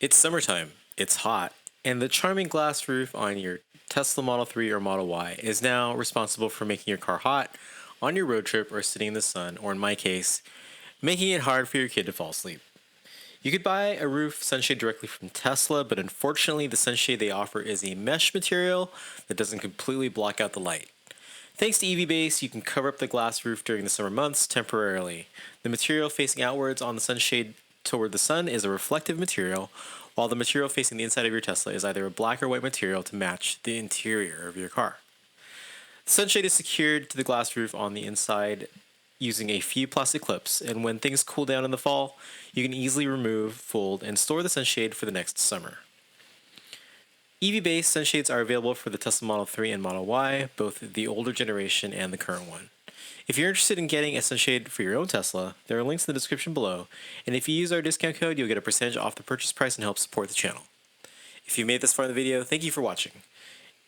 It's summertime, it's hot, and the charming glass roof on your Tesla Model 3 or Model Y is now responsible for making your car hot on your road trip or sitting in the sun, or in my case, making it hard for your kid to fall asleep. You could buy a roof sunshade directly from Tesla, but unfortunately, the sunshade they offer is a mesh material that doesn't completely block out the light. Thanks to EV Base, you can cover up the glass roof during the summer months temporarily. The material facing outwards on the sunshade toward the sun is a reflective material, while the material facing the inside of your Tesla is either a black or white material to match the interior of your car. The sunshade is secured to the glass roof on the inside using a few plastic clips, and when things cool down in the fall, you can easily remove, fold, and store the sunshade for the next summer. EV-based sunshades are available for the Tesla Model 3 and Model Y, both the older generation and the current one. If you're interested in getting a sunshade for your own Tesla, there are links in the description below, and if you use our discount code, you'll get a percentage off the purchase price and help support the channel. If you made this far in the video, thank you for watching.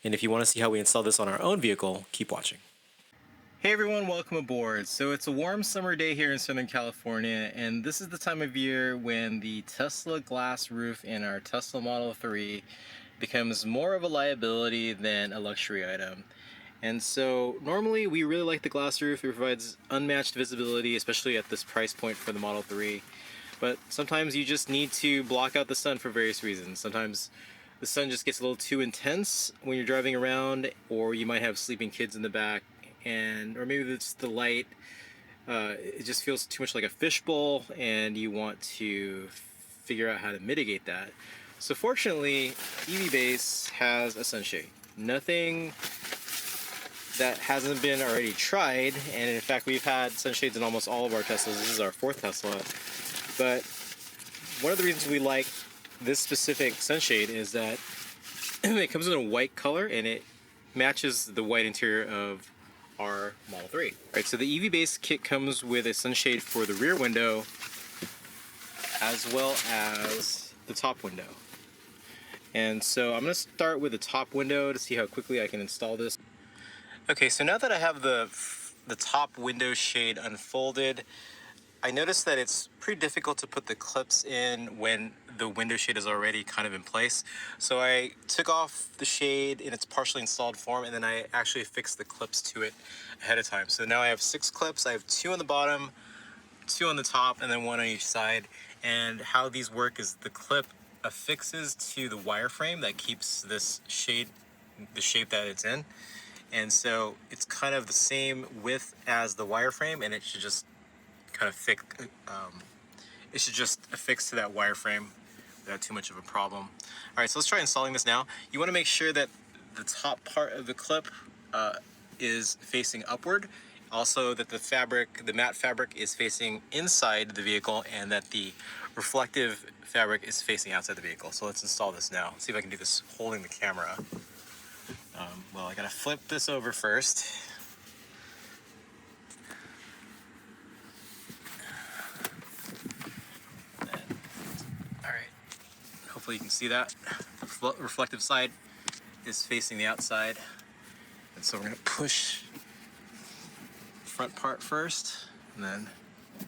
And if you want to see how we install this on our own vehicle, keep watching. Hey everyone, welcome aboard. So it's a warm summer day here in Southern California, and this is the time of year when the Tesla glass roof in our Tesla Model 3 becomes more of a liability than a luxury item. And so normally we really like the glass roof. It provides unmatched visibility, especially at this price point for the Model 3. But sometimes you just need to block out the sun for various reasons. Sometimes the sun just gets a little too intense when you're driving around, or you might have sleeping kids in the back, or maybe it's the light. It just feels too much like a fishbowl, and you want to figure out how to mitigate that. So fortunately, EV Base has a sunshade. Nothing that hasn't been already tried, and in fact we've had sunshades in almost all of our Teslas. This is our fourth Tesla. But one of the reasons we like this specific sunshade is that it comes in a white color and it matches the white interior of our Model 3. All right, so the EV Base kit comes with a sunshade for the rear window as well as the top window. And so I'm going to start with the top window to see how quickly I can install this. Okay, so now that I have the top window shade unfolded, I noticed that it's pretty difficult to put the clips in when the window shade is already kind of in place. So I took off the shade in its partially installed form, and then I actually fixed the clips to it ahead of time. So now I have 6 clips. I have 2 on the bottom, 2 on the top, and then 1 on each side. And how these work is the clip affixes to the wireframe that keeps this shade, the shape that it's in. And so it's kind of the same width as the wireframe, and it should just kind of it should just affix to that wireframe without too much of a problem. All right, so let's try installing this now. You want to make sure that the top part of the clip is facing upward. Also that the matte fabric is facing inside the vehicle, and that the reflective fabric is facing outside the vehicle. So let's install this now. Let's see if I can do this holding the camera. Well, I gotta flip this over first. Alright, hopefully you can see that. The reflective side is facing the outside. And so we're gonna push the front part first, and then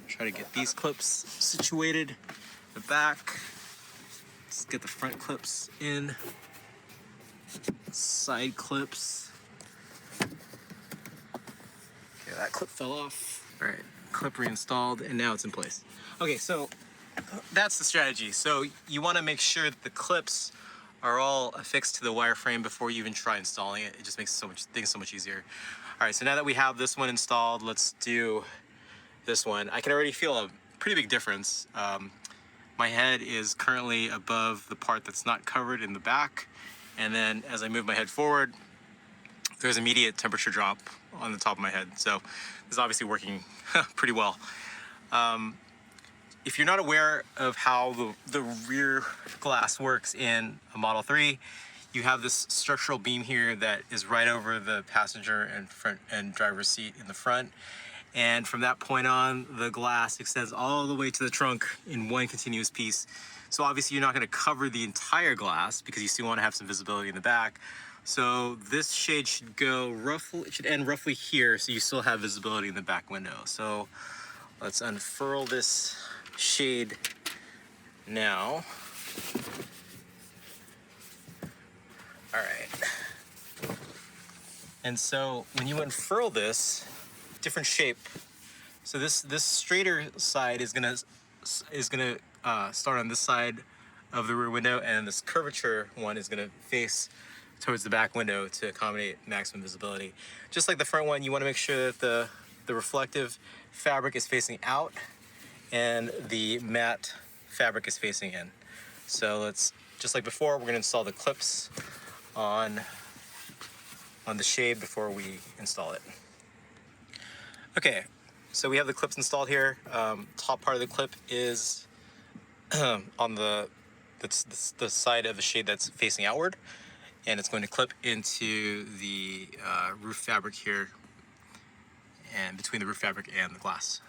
try to get these clips situated. The back, let's get the front clips in. Side clips. Okay, that clip fell off. All right, clip reinstalled, and now it's in place. Okay, so that's the strategy. So you want to make sure that the clips are all affixed to the wireframe before you even try installing it. It just makes things so much easier. All right, so now that we have this one installed, let's do this one. I can already feel a pretty big difference. My head is currently above the part that's not covered in the back. And then as I move my head forward, there's immediate temperature drop on the top of my head. So this is obviously working pretty well. If you're not aware of how the rear glass works in a Model 3, you have this structural beam here that is right over the passenger and front and driver's seat in the front. And from that point on, the glass extends all the way to the trunk in one continuous piece. So obviously you're not going to cover the entire glass because you still want to have some visibility in the back. So this shade should end roughly here, so you still have visibility in the back window. So let's unfurl this shade now. All right. And so when you unfurl this, different shape. So this straighter side is gonna start on this side of the rear window, and this curvature one is gonna face towards the back window to accommodate maximum visibility. Just like the front one, you want to make sure that the reflective fabric is facing out and the matte fabric is facing in. So let's, just like before, we're gonna install the clips on the shade before we install it. Okay, so we have the clips installed here. Top part of the clip is on the side of the shade that's facing outward, and it's going to clip into the roof fabric here, and between the roof fabric and the glass.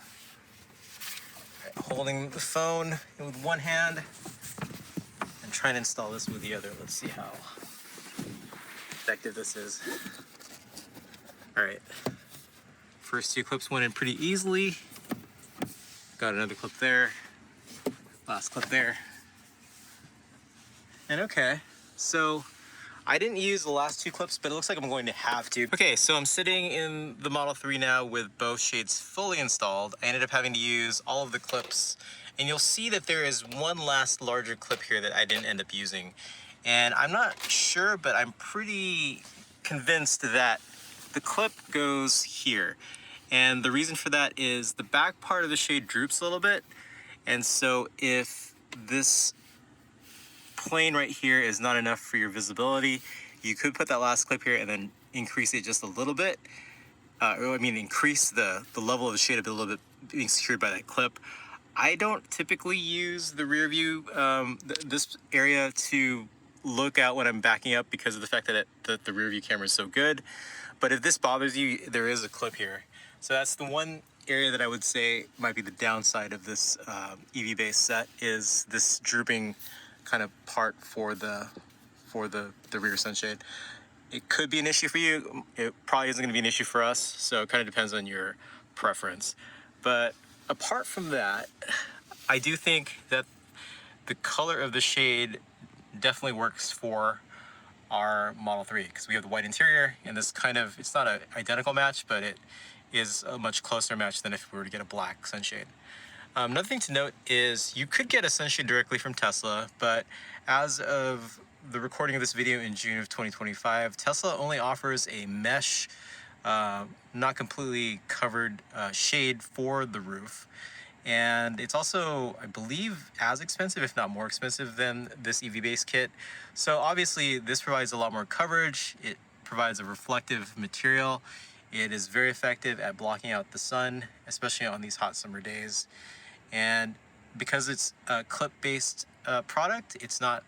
Right, holding the phone with one hand and trying to install this with the other. Let's see how effective this is. All right. First two clips went in pretty easily. Got another clip there. Last clip there. And okay, so I didn't use the last two clips, but it looks like I'm going to have to. Okay, so I'm sitting in the Model 3 now with both shades fully installed. I ended up having to use all of the clips, and you'll see that there is one last larger clip here that I didn't end up using. And I'm not sure, but I'm pretty convinced that the clip goes here. And the reason for that is the back part of the shade droops a little bit. And so if this plane right here is not enough for your visibility, you could put that last clip here and then increase it just a little bit. Increase the level of the shade a little bit, being secured by that clip. I don't typically use the rear view, this area, to look out when I'm backing up because of the fact that the rear view camera is so good. But if this bothers you, there is a clip here. So that's the one area that I would say might be the downside of this EV base set, is this drooping kind of part for the rear sunshade. It could be an issue for you. It probably isn't going to be an issue for us, so it kind of depends on your preference. But apart from that, I do think that the color of the shade definitely works for our Model 3, because we have the white interior, and this kind of, it's not an identical match, but it is a much closer match than if we were to get a black sunshade. Another thing to note is you could get a sunshade directly from Tesla, but as of the recording of this video in June of 2025, Tesla only offers a mesh, not completely covered shade for the roof. And it's also, I believe, as expensive, if not more expensive, than this EV base kit. So obviously this provides a lot more coverage. It provides a reflective material. It is very effective at blocking out the sun, especially on these hot summer days. And because it's a clip-based product, it's not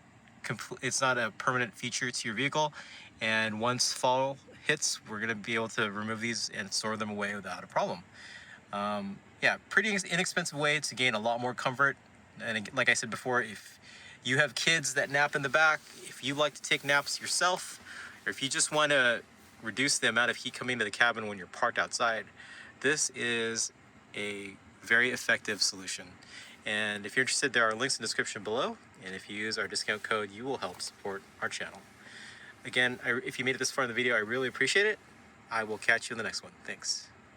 a permanent feature to your vehicle. And once fall hits, we're going to be able to remove these and store them away without a problem. Yeah, pretty inexpensive way to gain a lot more comfort. And like I said before, if you have kids that nap in the back, if you like to take naps yourself, or if you just want to reduce the amount of heat coming into the cabin when you're parked outside, this is a very effective solution. And if you're interested, there are links in the description below. And if you use our discount code, you will help support our channel. Again, if you made it this far in the video, I really appreciate it. I will catch you in the next one. Thanks.